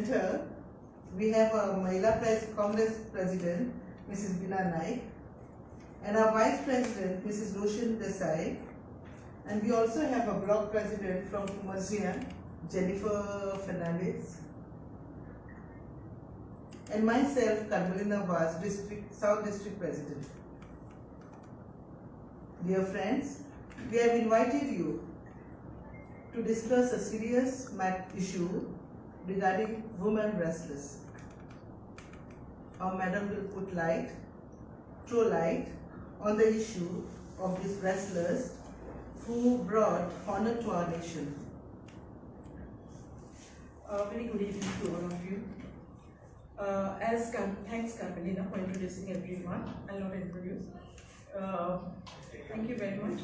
center, we have a Mahila Congress President, Mrs. Beena Naik, and our Vice President, Mrs. Roshan Desai, and we also have a Block President from Cumbharjua, Jennifer Fernandes, and myself, Karmalina Vaz, South District President. Dear friends, we have invited you to discuss a serious issue regarding women wrestlers. Our madam will throw light on the issue of these wrestlers who brought honor to our nation. Very good evening to all of you. Thanks Carmelina for introducing everyone. I'll not introduce. Thank you very much.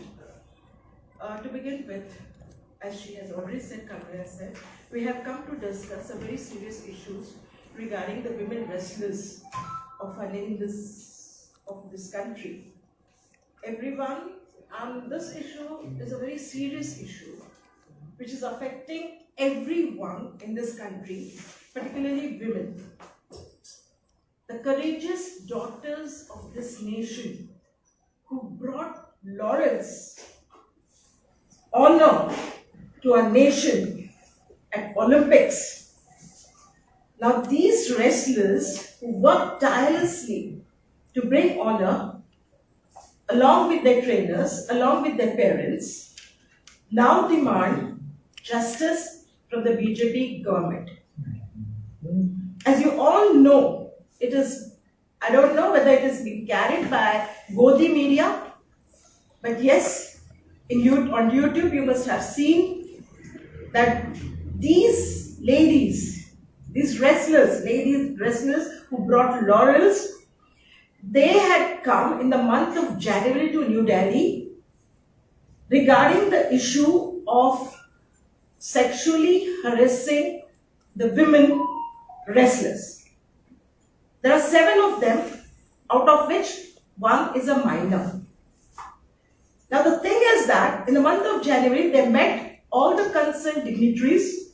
To begin with, as she has already said, Carmelina said, we have come to discuss a very serious issues regarding the women wrestlers of this country. Everyone, this issue is a very serious issue which is affecting everyone in this country, particularly women. The courageous daughters of this nation who brought laurels, honor to our nation at Olympics. Now these wrestlers who work tirelessly to bring honor along with their trainers, along with their parents, now demand justice from the BJP government. As you all know, it is, I don't know whether it is being carried by Godi media, but yes, on YouTube you must have seen that these ladies, these wrestlers who brought laurels, they had come in the month of January to New Delhi regarding the issue of sexually harassing the women wrestlers. There are 7 of them, out of which 1 is a minor. Now the thing is that in the month of January, they met all the concerned dignitaries,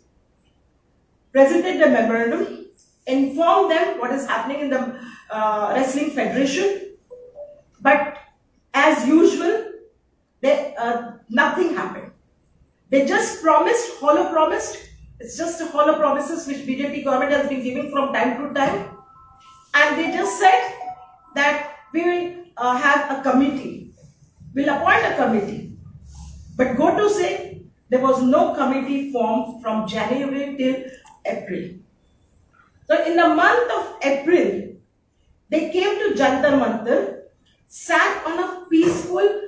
presented the memorandum, informed them what is happening in the Wrestling Federation, but as usual, nothing happened. They just promised, hollow promised. It's just a hollow promises which BJP government has been giving from time to time. And they just said that we will have a committee. We'll appoint a committee. But go to say there was no committee formed from January till April. So in the month of April, they came to Jantar Mantar, sat on a peaceful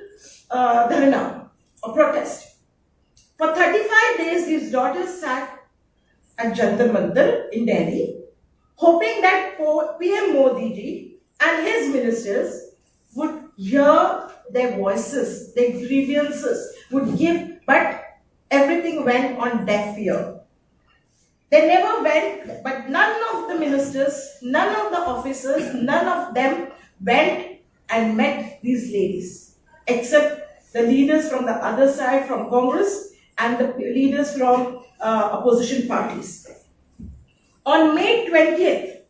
dharna or protest. For 35 days, these daughters sat at Jantar Mantar in Delhi, hoping that PM Modi ji and his ministers would hear their voices, their grievances, would give, but everything went on deaf ear. They never went, but none of the ministers, none of the officers, none of them went and met these ladies, except the leaders from the other side, from Congress, and the leaders from opposition parties. On May 20th,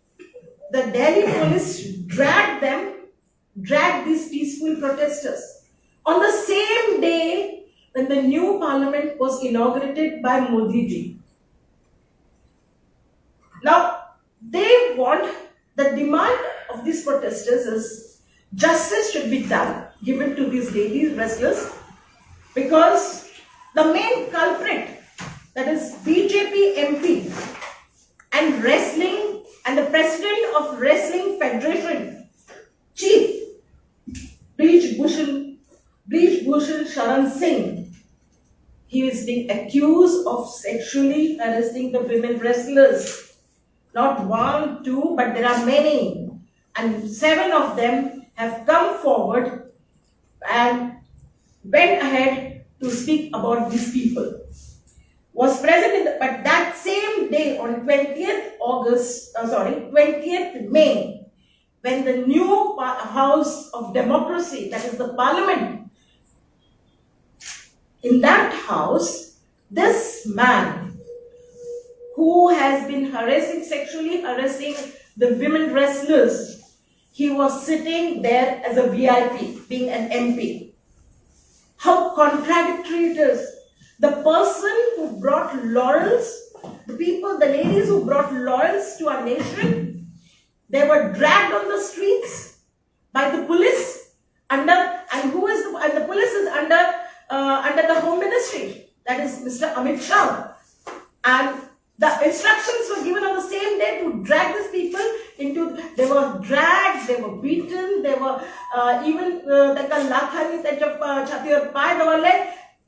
the Delhi police dragged these peaceful protesters. On the same day when the new parliament was inaugurated by Modi ji. Now, they want, the demand of these protesters is justice should be done, given to these ladies wrestlers, because the main culprit, that is BJP MP and wrestling, and the president of Wrestling Federation, Chief Breej Bhushan Sharan Singh, he is being accused of sexually harassing the women wrestlers. Not 1, 2, but there are many. And 7 of them have come forward and went ahead to speak about these people. Was present but that same day on 20th May, when the new House of Democracy, that is the Parliament, in that house, this man who has been sexually harassing the women wrestlers. He was sitting there as a VIP, being an MP. How contradictory it is. The person who brought laurels, the ladies who brought laurels to our nation, they were dragged on the streets by the police and the police is under the Home Ministry, that is Mr. Amit Shah. And the instructions were given on the same day to drag these people they were dragged, they were beaten, they were even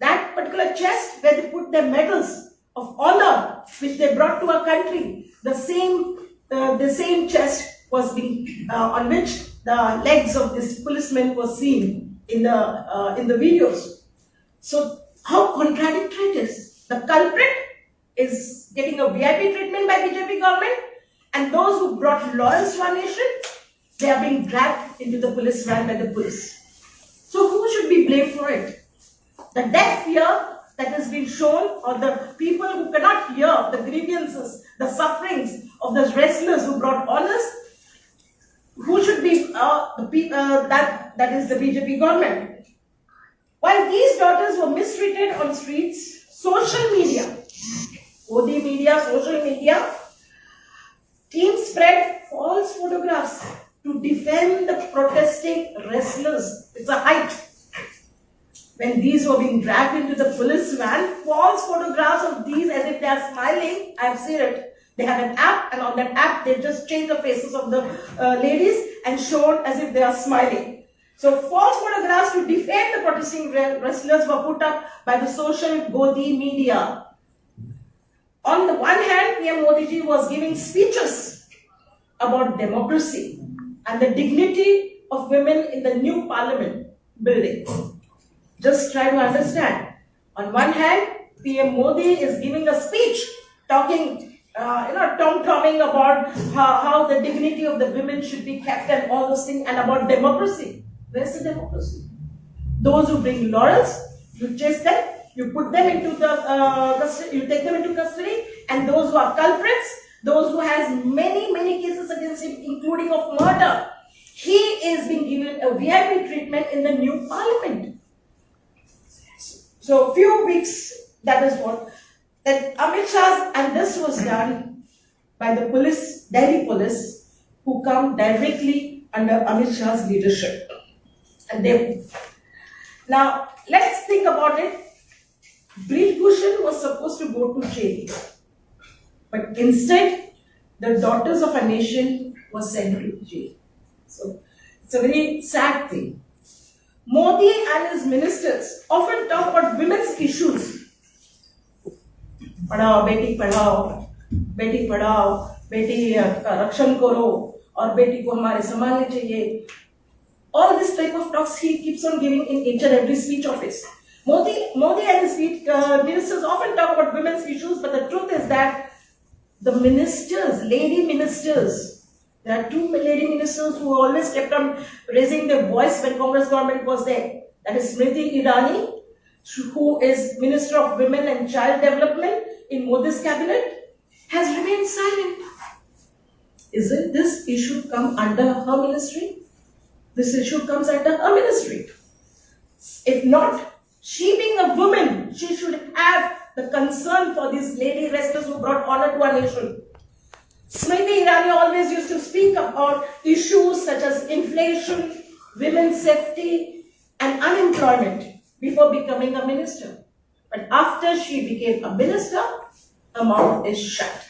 that particular chest where they put their medals of honor which they brought to our country, the same chest was being on which the legs of this policeman were seen in the videos. So how contradictory it is. The culprit is getting a VIP treatment by BJP government, and those who brought laurels to our nation, they are being dragged into the police van by the police. So who should be blamed for it? The deaf ear that has been shown, or the people who cannot hear the grievances, the sufferings of those wrestlers who brought honors? Who should be that is the BJP government? While these daughters were mistreated on streets, social media, social media, teams spread false photographs to defend the protesting wrestlers. It's a height. When these were being dragged into the police van, false photographs of these as if they are smiling. I've seen it. They have an app, and on that app they just change the faces of the ladies and showed as if they are smiling. So false photographs to defend the protesting wrestlers were put up by the social Godi media. On the one hand, PM Modi ji was giving speeches about democracy and the dignity of women in the new parliament building. Just try to understand. On one hand, PM Modi is giving a speech talking tom-tomming about how the dignity of the women should be kept and all those things, and about democracy. Where's the democracy? Those who bring laurels, you chase them, you put them into you take them into custody, and those who are culprits, those who has many cases against him, including of murder, he is being given a VIP treatment in the new parliament. So few weeks, that Amit Shah, and this was done by the police, Delhi police, who come directly under Amit Shah's leadership. And now let's think about it. Brij Bhushan was supposed to go to jail, but instead the daughters of a nation were sent to jail. So it's a very sad thing. Modi and his ministers often talk about women's issues. पढ़ाओ बेटी पढ़ाओ बेटी रक्षण करो और बेटी को हमारे संभालने चाहिए. All this type of talks he keeps on giving in each and every speech of his. Modi and his ministers often talk about women's issues, but the truth is that the ministers, lady ministers, there are two lady ministers who always kept on raising their voice when Congress government was there. That is Smriti Irani, who is Minister of Women and Child Development in Modi's cabinet, has remained silent. Isn't this issue come under her ministry? This issue comes under her ministry. If not, she being a woman, she should have the concern for these lady wrestlers who brought honor to our nation. Smriti Irani always used to speak about issues such as inflation, women's safety, and unemployment before becoming a minister. But after she became a minister, her mouth is shut.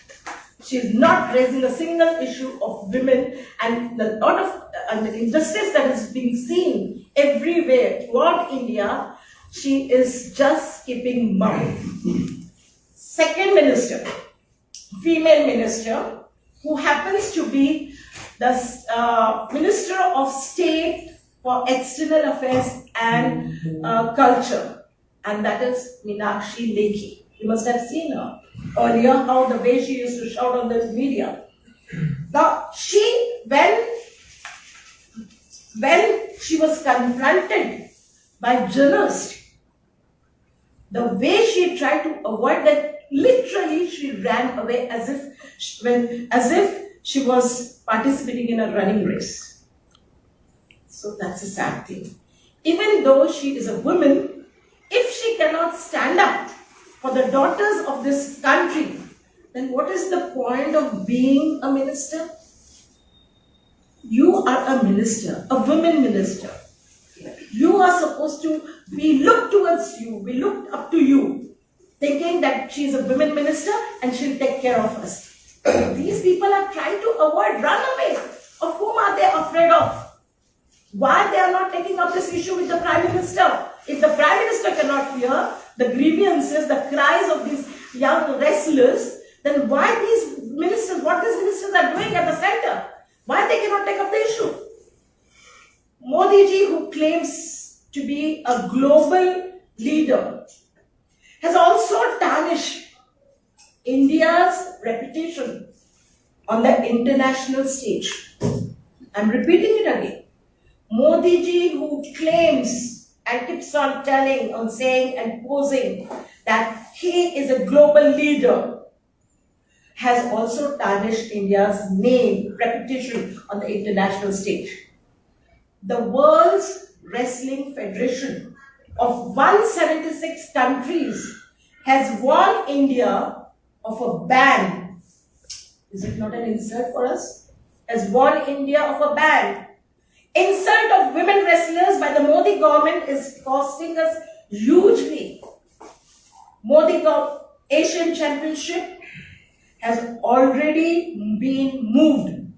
She is not raising a single issue of women, and the lot of the injustice that is being seen everywhere throughout India, she is just keeping mum. Second minister, female minister, who happens to be the Minister of State for External Affairs and Culture, and that is Meenakshi Lekhi. You must have seen her earlier, how the way she used to shout on the media. Now, when she was confronted by journalists, the way she tried to avoid that literally she ran away as if she was participating in a running race. So that's a sad thing. Even though she is a woman, if she cannot stand up for the daughters of this country, then what is the point of being a minister? You are a minister, a women minister. You are supposed to, we look towards you, we look up to you, thinking that she is a women minister and she'll take care of us. These people are trying to avoid, run away. Of whom are they afraid of? Why they are not taking up this issue with the Prime Minister? If the Prime Minister cannot hear the grievances, the cries of these young wrestlers, then why these ministers, what these ministers are doing at the center? Why they cannot take up the issue? Modi ji, who claims to be a global leader, has also tarnished India's reputation on the international stage. I'm repeating it again. Modi ji, who claims and keeps on telling, on saying and posing that he is a global leader, has also tarnished India's name, reputation on the international stage. The World's Wrestling Federation of 176 countries has warned India of a ban. Is it not an insult for us? Has warned India of a ban. Insult of women wrestlers by the Modi government is costing us hugely. Modi Asian Championship has already been moved.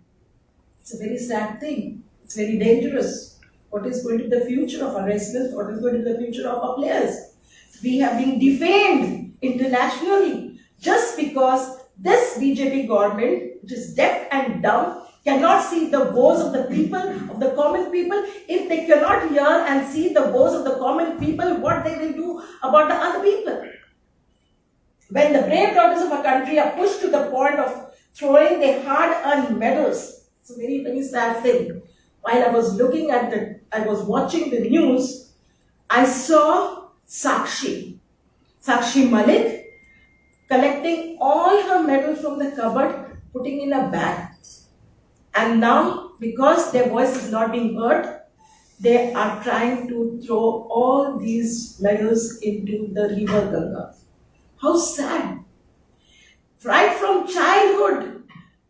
It's a very sad thing. It's very dangerous. What is going to be the future of our wrestlers? What is going to be the future of our players? We have been defamed internationally just because this BJP government, which is deaf and dumb, cannot see the woes of the people, of the common people. If they cannot hear and see the woes of the common people, what they will do about the other people? When the brave daughters of our country are pushed to the point of throwing their hard-earned medals, it's a very, very sad thing. While I was watching the news, I saw Sakshi Malik collecting all her medals from the cupboard, putting in a bag. And now, because their voice is not being heard, they are trying to throw all these medals into the river Ganga. How sad. Right from childhood,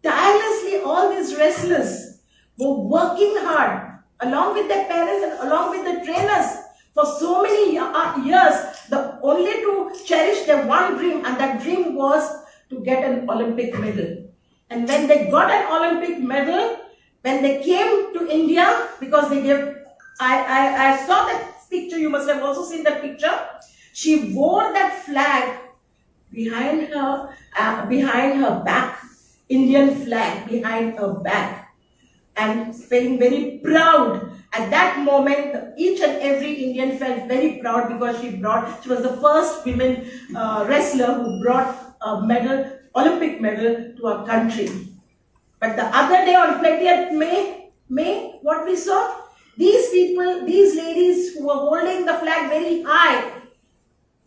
tirelessly all these wrestlers were working hard along with their parents and along with the trainers for so many years, only to cherish their one dream, and that dream was to get an Olympic medal. And when they got an Olympic medal, when they came to India, because they gave, I saw that picture, you must have also seen that picture. She wore that flag behind her back, Indian flag behind her back, and feeling very proud. At that moment, each and every Indian felt very proud because she was the first women wrestler who brought a medal, Olympic medal, to our country. But the other day on 20th May, what we saw? These people, these ladies who were holding the flag very high,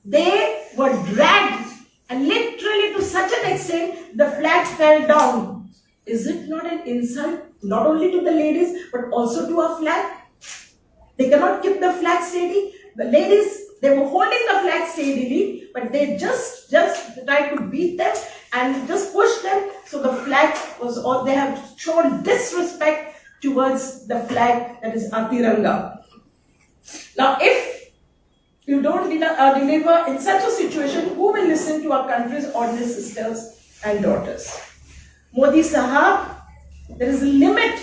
they were dragged, and literally to such an extent, the flag fell down. Is it not an insult, not only to the ladies, but also to our flag? They cannot keep the flag steady. The ladies, they were holding the flag steadily, but they just tried to beat them and just push them. So the flag was all, they have shown disrespect towards the flag, that is our Tiranga. Now, if you don't deliver in such a situation, who will listen to our country's ordinary sisters and daughters? Modi Sahab, there is a limit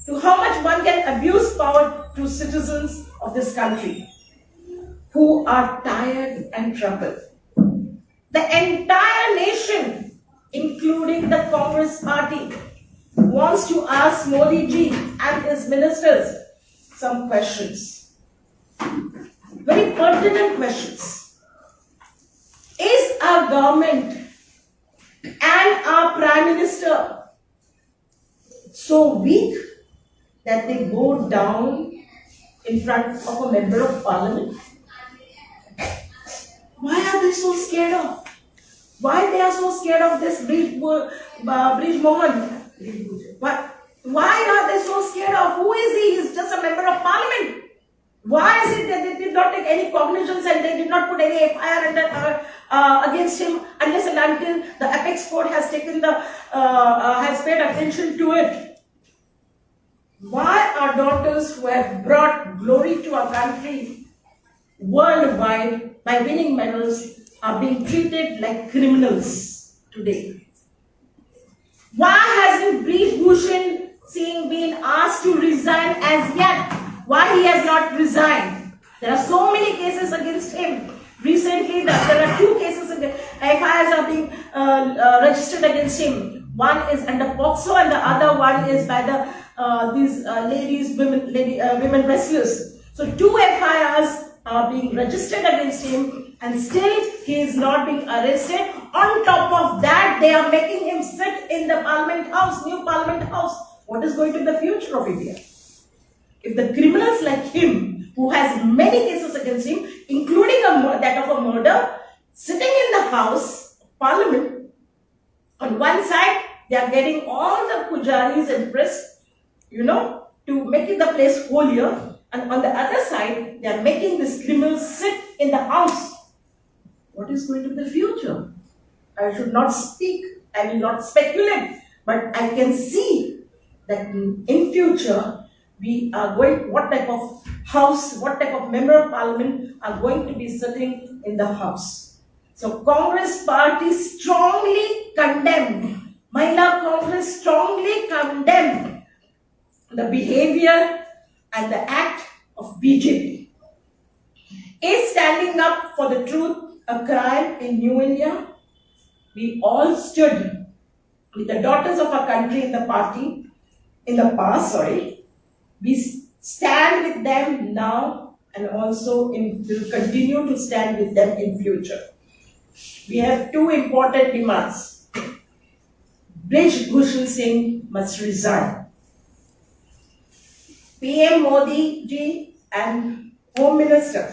to how much one can abuse power to citizens of this country who are tired and troubled. The entire nation, including the Congress party, wants to ask Modi ji and his ministers some questions. Very pertinent questions. Is our government and our Prime Minister so weak that they go down in front of a member of parliament? Why are they so scared of? Why they are so scared of this Brij Mohan? Why are they so scared of? Who is he? He's just a member of parliament. Why is it that they did not take any cognizance and they did not put any FIR against him unless and until the apex court has taken has paid attention to it? Why are daughters who have brought glory to our country worldwide by winning medals are being treated like criminals today? Why hasn't Brij Bhushan Singh been asked to resign as yet? Why he has not resigned? There are so many cases against him. Recently, there are 2 cases against FIRs are being registered against him. One is under POCSO and the other one is by these women wrestlers. So 2 FIRs are being registered against him and still he is not being arrested. On top of that, they are making him sit in the Parliament House, new Parliament House. What is going to be the future of India? If the criminals like him, who has many cases against him, including that of a murder, sitting in the House of Parliament, on one side, they are getting all the pujaris and priests, to make it the place holier, and on the other side, they are making these criminals sit in the House. What is going to be the future? I should not speak, I will not speculate, but I can see that in future, we are going, what type of house, what type of member of parliament are going to be sitting in the House. So Congress party strongly condemned, Mahila Congress strongly condemned the behavior and the act of BJP. Is standing up for the truth a crime in New India? We all stood with the daughters of our country in the party, in the past, We stand with them now and also will continue to stand with them in future. We have 2 important demands. Brij Bhushan Singh must resign. PM Modi ji and Home Minister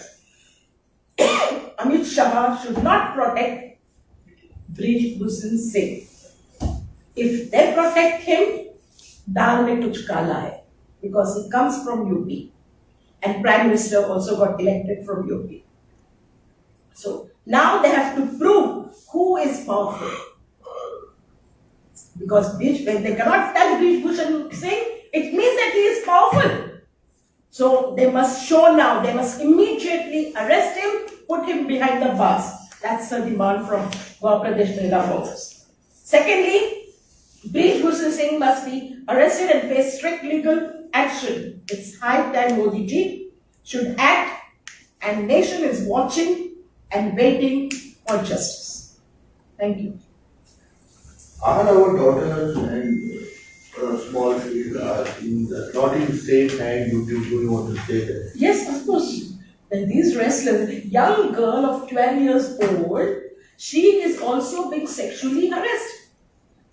Amit Shah should not protect Brij Bhushan Singh. If they protect him, dal mein kuch kala hai. Because he comes from UP and Prime Minister also got elected from UP. So now they have to prove who is powerful. Because when they cannot tell Brij Bhushan Singh, it means that he is powerful. So they must show now, they must immediately arrest him, put him behind the bars. That's the demand from Goa Pradesh Mahila Congress. Secondly, Brij Bhushan Singh must be arrested and face strict legal action. It's high time Modi ji should act, and nation is watching and waiting for justice. Thank you. Are our daughters and small kids are not in safe hand? Do you want to say that? Yes, of course. And these wrestlers, young girl of 12 years old, she is also being sexually harassed.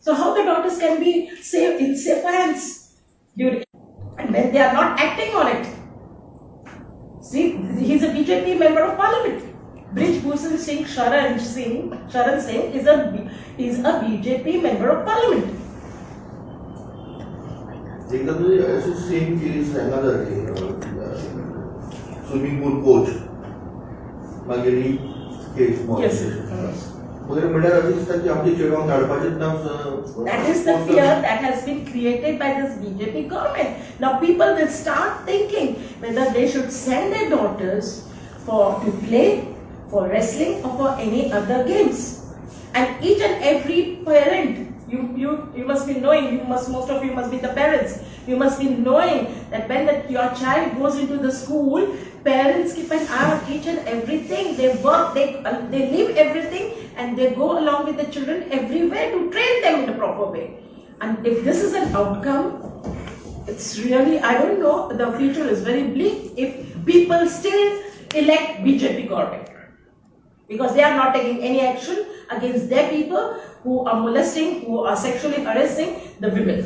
So how the daughters can be safe in safe hands? And when they are not acting on it. See, he's a BJP member of parliament. Brij Bhushan Singh, Sharan Singh is a BJP member of parliament. ऐसे same case another swimming pool coach. Magari case. Yes. That is the fear that has been created by this BJP government. Now people will start thinking whether they should send their daughters to play for wrestling or for any other games. And each and every parent, you must be knowing, most of you must be the parents, you must be knowing that when your child goes into the school, parents keep an eye on each and everything. They work, they leave everything and they go along with the children everywhere to train them in the proper way. And if this is an outcome, it's really, I don't know, the future is very bleak if people still elect BJP government. Because they are not taking any action against their people who are molesting, who are sexually harassing the women.